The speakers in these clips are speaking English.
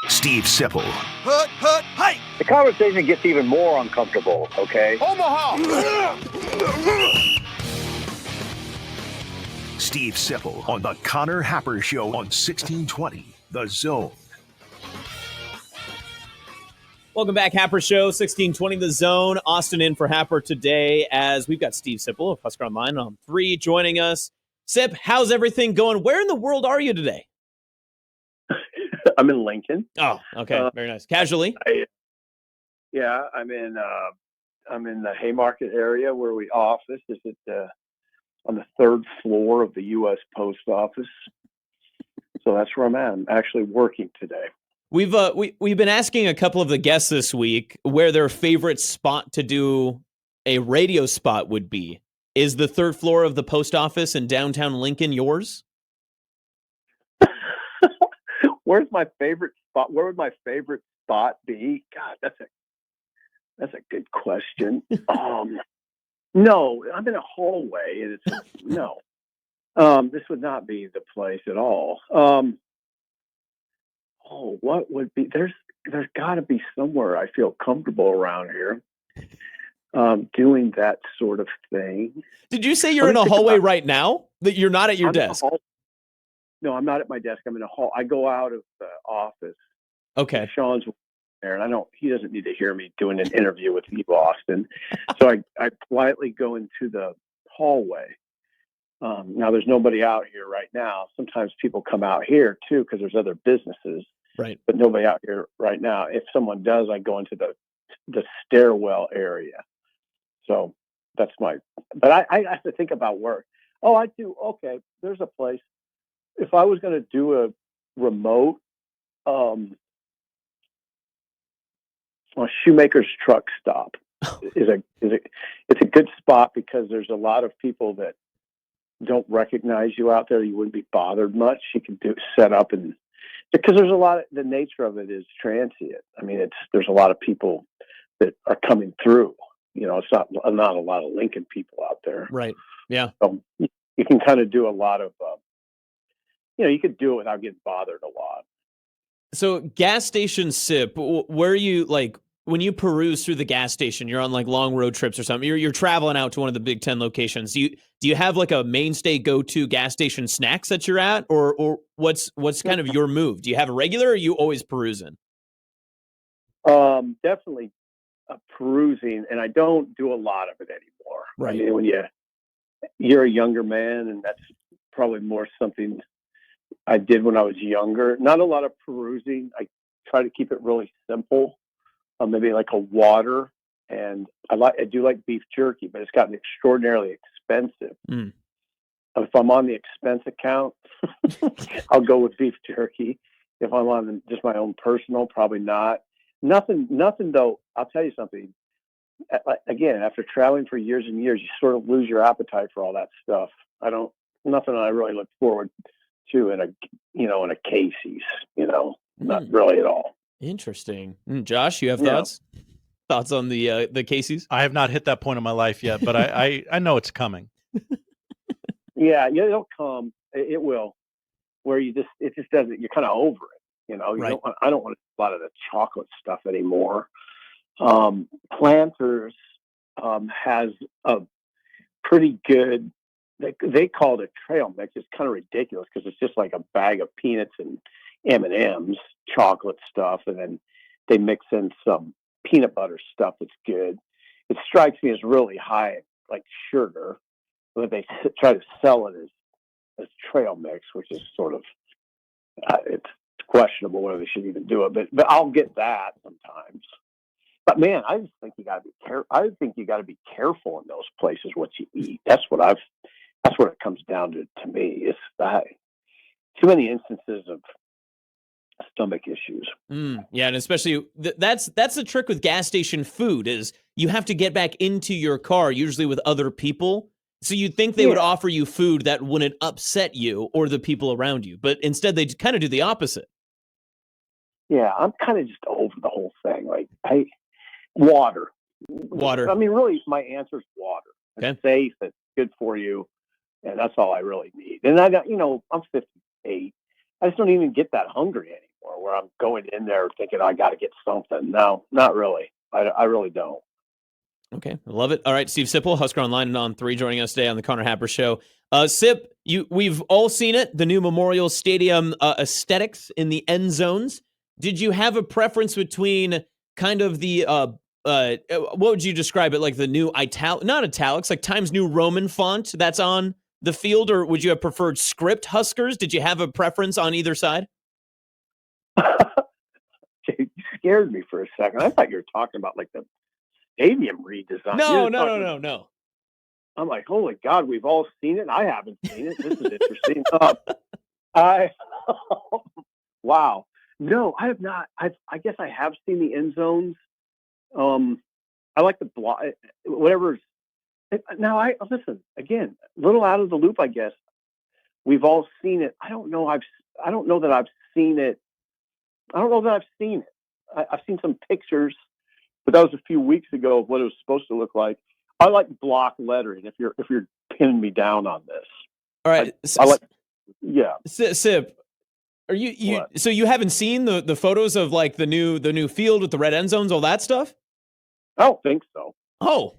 Steve Sipple. Hey! The conversation gets even more uncomfortable, okay? Omaha! Steve Sipple on the Connor Happer Show on 1620, The Zone. Welcome back, Happer Show, 1620 The Zone. Austin in for Happer today as we've got Steve Sipple of Husker Online on 3 joining us. Sip, how's everything going? Where in the world are you today? I'm in Lincoln. Oh, okay. Very nice. Casually? I'm in the Haymarket area where we office. Is it on the 3rd floor of the U.S. Post Office? So that's where I'm at. I'm actually working today. We've been asking a couple of the guests this week where their favorite spot to do a radio spot would be. Is the 3rd floor of the post office in downtown Lincoln yours? Where's my favorite spot? Where would my favorite spot be? God, that's a good question. No, I'm in a hallway, and no. This would not be the place at all. What would be? There's got to be somewhere I feel comfortable around here, doing that sort of thing. Did you say you're in a hallway right now? That you're not at your desk? No, I'm not at my desk. I'm in a hall. I go out of the office. Okay. Sean's there, and he doesn't need to hear me doing an interview with you, Austin. So I politely go into the hallway. Now there's nobody out here right now. Sometimes people come out here too because there's other businesses. Right. But nobody out here right now. If someone does, I go into the stairwell area. So that's but I have to think about work. Oh, I do. Okay. There's a place. If I was going to do a remote, a Shoemaker's truck stop it's a good spot because there's a lot of people that don't recognize you out there. You wouldn't be bothered much. You can set up because there's a lot of, the nature of it is transient. I mean, there's a lot of people that are coming through, it's not a lot of Lincoln people out there. Right. Yeah. So you can kind of do a lot of, you could do it without getting bothered a lot. So gas station Sip, where are you, like, when you peruse through the gas station, you're on like long road trips or something, you're traveling out to one of the Big Ten locations. Do you have like a mainstay go-to gas station snacks that you're at, or what's kind of your move? Do you have a regular, or are you always perusing? Definitely perusing, and I don't do a lot of it anymore. Right. I mean, when you're a younger man, and that's probably more something I did when I was younger. Not a lot of perusing. I try to keep it really simple. Maybe like a water, and I do like beef jerky, but it's gotten extraordinarily expensive. If I'm on the expense account, I'll go with beef jerky. If I'm on just my own personal, probably not. Nothing though. I'll tell you something. Again, after traveling for years and years, you sort of lose your appetite for all that stuff. Nothing I really look forward to in a Casey's, not really at all. Interesting. Josh, you have thoughts? Thoughts on the Casey's? I have not hit that point in my life yet, but I know it's coming. Yeah, it'll come. It will. Where it just doesn't. You're kind of over it. Right. I don't want a lot of the chocolate stuff anymore. Planters has a pretty good. They call it a trail mix. It's kind of ridiculous because it's just like a bag of peanuts and M&Ms, chocolate stuff, and then they mix in some peanut butter stuff that's good. It strikes me as really high, like sugar, but they try to sell it as trail mix, which is sort of it's questionable whether they should even do it. But I'll get that sometimes. But man, I just think you got to be careful. I think you got to be careful in those places what you eat. That's what it comes down to me. It's too many instances of stomach issues. Yeah, and especially that's the trick with gas station food is you have to get back into your car, usually with other people. So you'd think they would offer you food that wouldn't upset you or the people around you, but instead they kind of do the opposite. Yeah, I'm kind of just over the whole thing. Like, water. I mean, really, my answer is water. It's safe. It's good for you, and that's all I really need. And I'm 58. I just don't even get that hungry anymore. where I'm going in there thinking I got to get something. No, not really. I really don't. Okay, I love it. All right, Steve Sipple, Husker Online and On 3, joining us today on the Connor Happer Show. Sip, we've all seen it, the new Memorial Stadium aesthetics in the end zones. Did you have a preference between kind of the, what would you describe it, like the new not italics, like Times New Roman font that's on the field, or would you have preferred script Huskers? Did you have a preference on either side? You scared me for a second. I thought you were talking about like the stadium redesign. No. I'm like, holy God, we've all seen it. I haven't seen it. This is interesting. Wow. No, I have not. I guess I have seen the end zones. I like the block, whatever. Now, listen again, a little out of the loop, I guess. We've all seen it. I don't know that I've seen it. I've seen some pictures, but that was a few weeks ago of what it was supposed to look like. I like block lettering. If you're pinning me down on this, all right. I like, yeah. Sip, are you? What? So you haven't seen the photos of like the new field with the red end zones, all that stuff? I don't think so. Oh,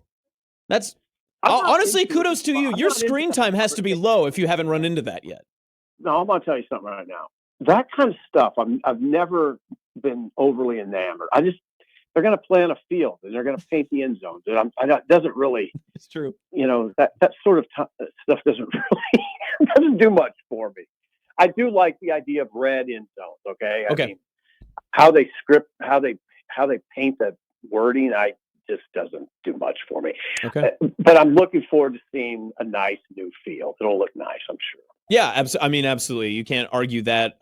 that's honestly kudos to you. Your screen time has to be low if you haven't run into that yet. No, I'm gonna tell you something right now. That kind of stuff, I've never been overly enamored. They're going to play on a field and they're going to paint the end zones. And it doesn't really. It's true. That sort of stuff doesn't do much for me. I do like the idea of red end zones. Okay. I mean, how they paint the wording, just doesn't do much for me. Okay. But I'm looking forward to seeing a nice new field. It'll look nice, I'm sure. Yeah, absolutely. You can't argue that.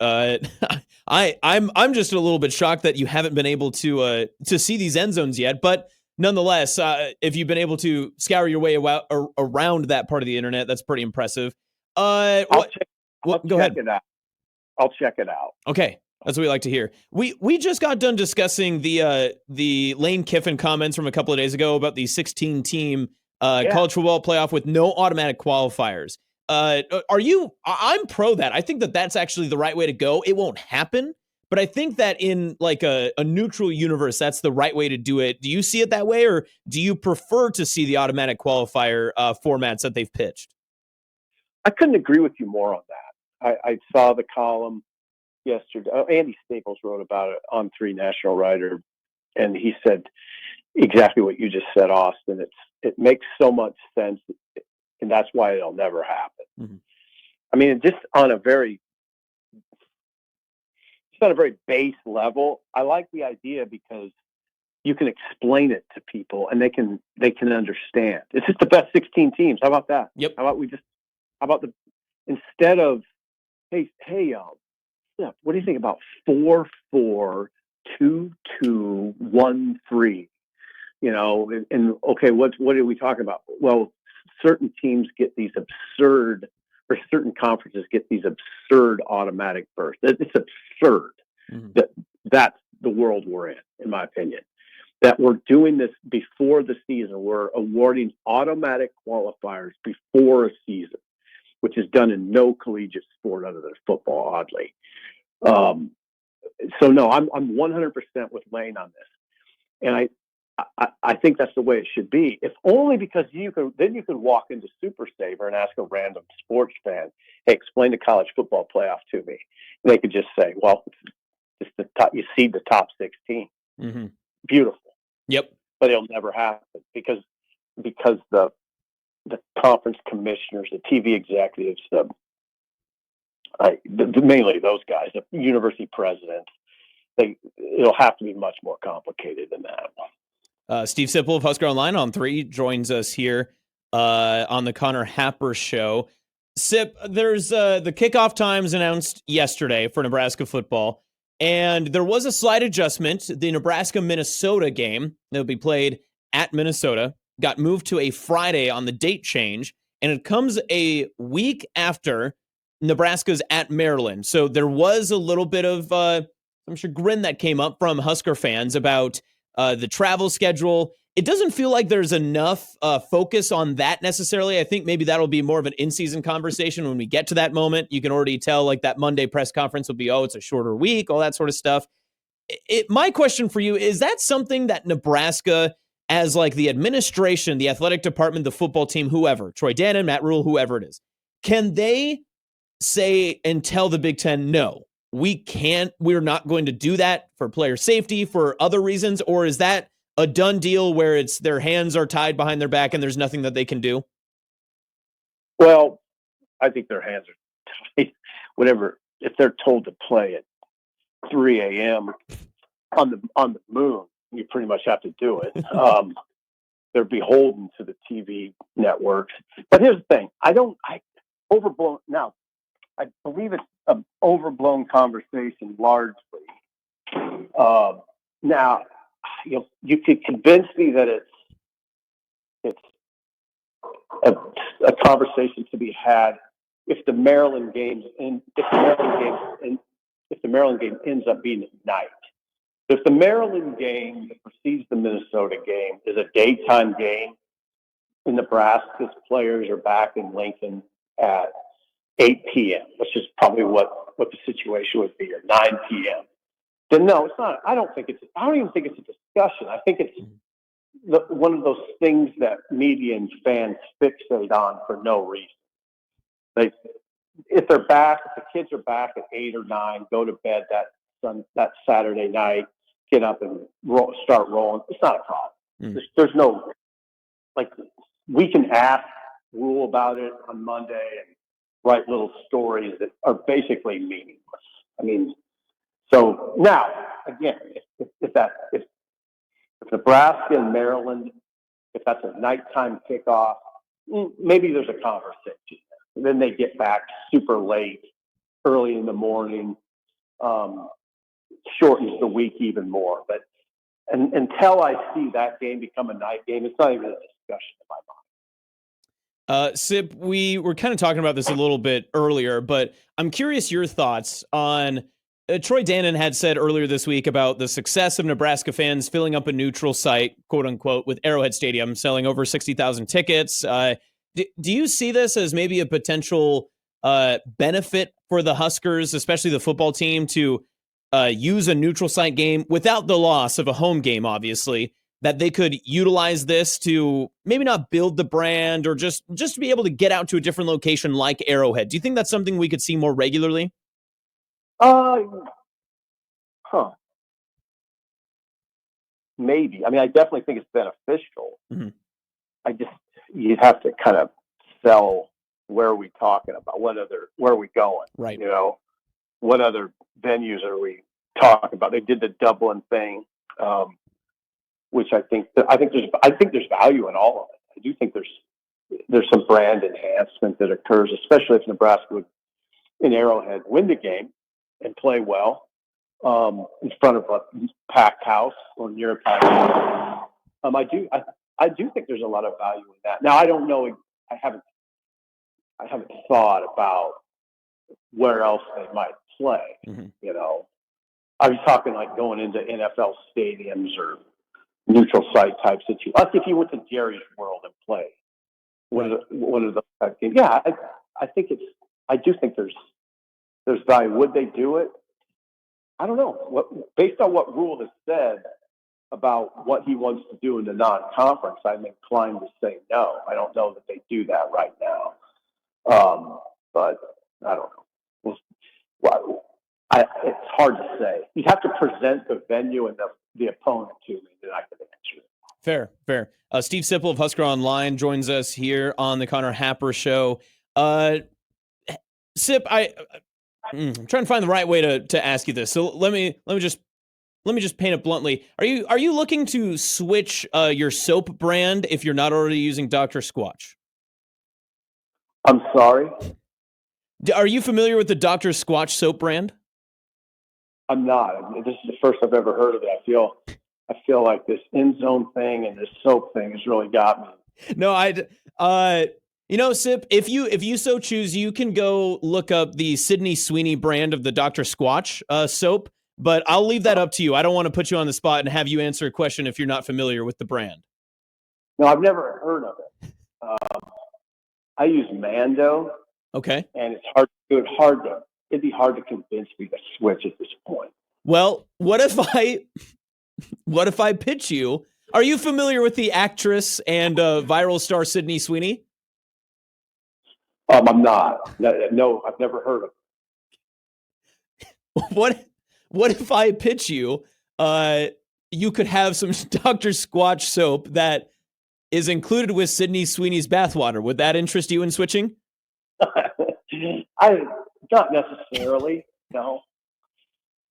I'm just a little bit shocked that you haven't been able to see these end zones yet. But nonetheless, if you've been able to scour your way around that part of the internet, that's pretty impressive. Go ahead. I'll check it out. Okay, that's what we like to hear. We just got done discussing the Lane Kiffin comments from a couple of days ago about the 16-team college football playoff with no automatic qualifiers. I'm pro that. I think that that's actually the right way to go. It won't happen, but I think that in like a neutral universe, that's the right way to do it. Do you see it that way, or do you prefer to see the automatic qualifier formats that they've pitched? I couldn't agree with you more on that. I saw the column yesterday. Andy Staples wrote about it on 3 National Writer, and he said exactly what you just said, Austin. It makes so much sense. And that's why it'll never happen. Mm-hmm. I mean, just on a very base level, I like the idea because you can explain it to people and they can understand. It's just the best 16 teams. How about that? Yep. Instead of, hey, what do you think about 4-4-2-2-1-3? And okay, what are we talking about? Well, certain teams get these absurd, or certain conferences get these absurd automatic berths. It's absurd. Mm-hmm. That's the world we're in my opinion. That we're doing this before the season. We're awarding automatic qualifiers before a season, which is done in no collegiate sport other than football, oddly. So no, I'm 100% with Lane on this, and I think that's the way it should be. If only because you can walk into Super Saver and ask a random sports fan, "Hey, explain the college football playoff to me." And they could just say, "Well, it's the top. You seed the top 16." Mm-hmm. Beautiful. Yep. But it'll never happen because the conference commissioners, the TV executives, mainly those guys, the university presidents, it'll have to be much more complicated than that. Steve Sipple of Husker Online on 3 joins us here on the Connor Happer Show. Sip, there's the kickoff times announced yesterday for Nebraska football, and there was a slight adjustment. The Nebraska-Minnesota game that will be played at Minnesota got moved to a Friday on the date change, and it comes a week after Nebraska's at Maryland. So there was a little bit of some chagrin that came up from Husker fans about the travel schedule it doesn't feel like there's enough focus on that necessarily. I think maybe that'll be more of an in-season conversation when we get to that moment. You can already tell like that Monday press conference will be, oh, it's a shorter week, all that sort of stuff. My question for you, is that something that Nebraska, as like the administration, the athletic department, the football team, whoever, Troy Dannon, Matt Rule, whoever it is, can they say and tell the Big Ten, no, we're not going to do that for player safety, for other reasons? Or is that a done deal where it's their hands are tied behind their back and there's nothing that they can do? Well, I think their hands are tied. Whatever, if they're told to play at 3 a.m. on the moon, you pretty much have to do it. They're beholden to the TV networks. But here's the thing: I overblown now. I believe it's an overblown conversation largely. Now, you could convince me that it's a conversation to be had if the Maryland game ends up being at night. If the Maryland game that precedes the Minnesota game is a daytime game, and Nebraska's players are back in Lincoln at 8 p.m., which is probably what the situation would be, or 9 p.m., then no, it's not. I don't even think it's a discussion. I think it's one of those things that media and fans fixate on for no reason. If the kids are back at 8 or 9, go to bed that Saturday night, get up and start rolling. It's not a problem. There's no, we can ask Rule about it on Monday and write little stories that are basically meaningless. I mean, so now again, if Nebraska and Maryland, if that's a nighttime kickoff, maybe there's a conversation. And then they get back super late, early in the morning, shortens the week even more. But until I see that game become a night game, it's not even a discussion in my mind. Sip, we were kind of talking about this a little bit earlier, but I'm curious your thoughts on Troy Dannon had said earlier this week about the success of Nebraska fans filling up a neutral site, quote unquote, with Arrowhead Stadium, selling over 60,000 tickets. Do you see this as maybe a potential benefit for the Huskers, especially the football team, to use a neutral site game without the loss of a home game, obviously, that they could utilize this to maybe not build the brand or just to be able to get out to a different location like Arrowhead? Do you think that's something we could see more regularly? Maybe. I mean, I definitely think it's beneficial. Mm-hmm. You'd have to kind of sell where are we talking about? Where are we going? Right. What other venues are we talking about? They did the Dublin thing, which I think there's value in all of it. I do think there's some brand enhancement that occurs, especially if Nebraska would, in Arrowhead, win the game and play well in front of a packed house or near a packed house. I do think there's a lot of value in that. Now, I don't know. I haven't thought about where else they might play. Mm-hmm. I was talking like going into NFL stadiums or neutral site type situations. Like if you went to Jerry's World and play one of the games. Yeah, I do think there's value. Would they do it? I don't know. Based on what Rule has said about what he wants to do in the non-conference, I'm inclined to say no. I don't know that they do that right now. But I don't know. It's hard to say. You'd have to present the venue and the opponent to me, then I could answer it. Fair. Steve Sipple of Husker Online joins us here on the Connor Happer Show. Sip, I'm trying to find the right way to ask you this. So let me just paint it bluntly. Are you looking to switch your soap brand if you're not already using Dr. Squatch? I'm sorry? Are you familiar with the Dr. Squatch soap brand? I'm not. This is the first I've ever heard of it. I feel like this end zone thing and this soap thing has really got me. No, Sip, if you so choose, you can go look up the Sydney Sweeney brand of the Dr. Squatch soap, but I'll leave that up to you. I don't want to put you on the spot and have you answer a question if you're not familiar with the brand. No, I've never heard of it. I use Mando, Okay. and it'd be hard to convince me to switch at this point. Well, what if I pitch you? Are you familiar with the actress and viral star Sydney Sweeney? I'm not. No, I've never heard of it. What if I pitch you? You could have some Dr. Squatch soap that is included with Sydney Sweeney's bathwater. Would that interest you in switching? Not necessarily. No,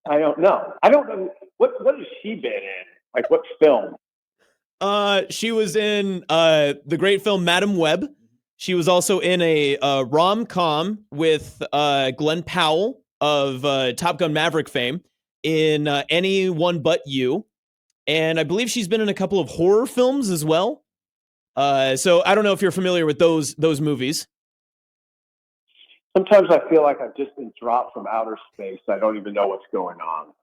I don't know. I don't know what has she been in? Like what film? She was in the great film Madam Web. She was also in a rom-com with Glenn Powell of Top Gun Maverick fame in Anyone But You. And I believe she's been in a couple of horror films as well. So I don't know if you're familiar with those movies. Sometimes I feel like I've just been dropped from outer space. I don't even know what's going on.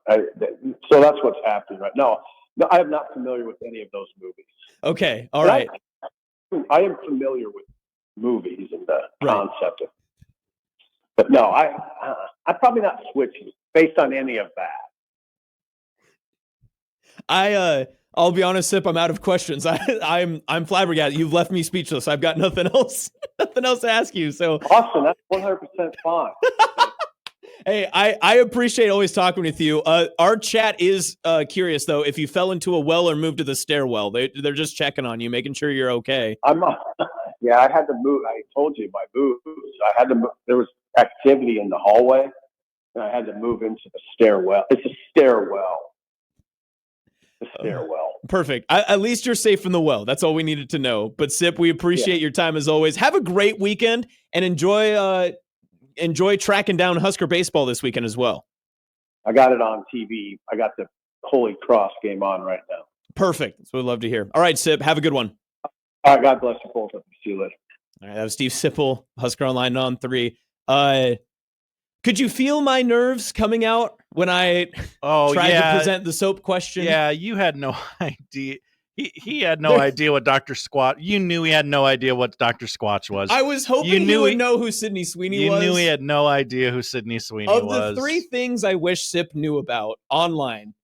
So that's what's happening right now. No, I am not familiar with any of those movies. Okay, all right. I am familiar with movies and the concept of, but no, I'm probably not switching based on any of that. I'll be honest, Sip, I'm out of questions. I'm flabbergasted. You've left me speechless. I've got nothing else to ask you. So awesome, that's 100% fine. Hey, I appreciate always talking with you. Our chat is curious though. If you fell into a well or moved to the stairwell, they're just checking on you, making sure you're okay. Yeah, I had to move. I told you my moves. I had to move. There was activity in the hallway, and I had to move into the stairwell. It's a stairwell. The stairwell. Perfect. At least you're safe in the well. That's all we needed to know. But Sip, we appreciate your time as always. Have a great weekend and enjoy tracking down Husker baseball this weekend as well. I got it on TV. I got the Holy Cross game on right now. Perfect. That's what we'd love to hear. All right, Sip, have a good one. All right, God bless you both. See you later. All right, that was Steve Sipple, Husker Online on 3. Could you feel my nerves coming out when I tried to present the soap question? Yeah, you had no idea. He had no idea what Dr. Squatch. You knew he had no idea what Dr. Squatch was. I was hoping he would know who Sydney Sweeney was. You knew he had no idea who Sydney Sweeney was. Of the 3 things I wish Sip knew about online,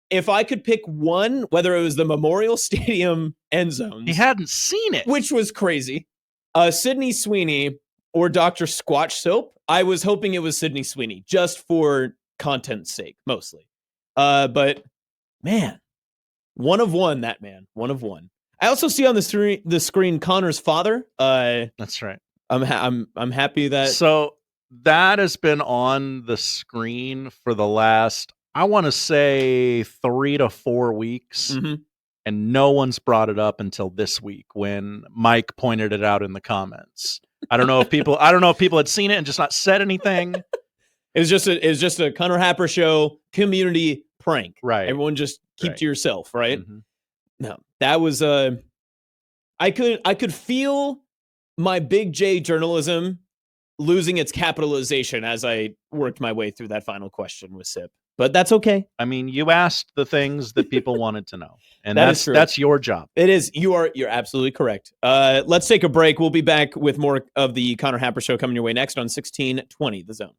if I could pick one, whether it was the Memorial Stadium end zones. He hadn't seen it. Which was crazy. Sydney Sweeney or Dr. Squatch soap. I was hoping it was Sydney Sweeney, just for content's sake, mostly. But, man. One of one. I also see on the screen Connor's father. That's right. I'm happy that. So that has been on the screen for the last, I want to say 3 to 4 weeks, and no one's brought it up until this week when Mike pointed it out in the comments. I don't know if people had seen it and just not said anything. It was just a Connor Happer show community prank. Right. Everyone just keep to yourself, right? No, that was I could feel my big J journalism losing its capitalization as I worked my way through that final question with Sip. But that's okay. I mean, you asked the things that people wanted to know. And that's your job. It is. You're absolutely correct. Let's take a break. We'll be back with more of the Connor Happer show coming your way next on 1620 The Zone.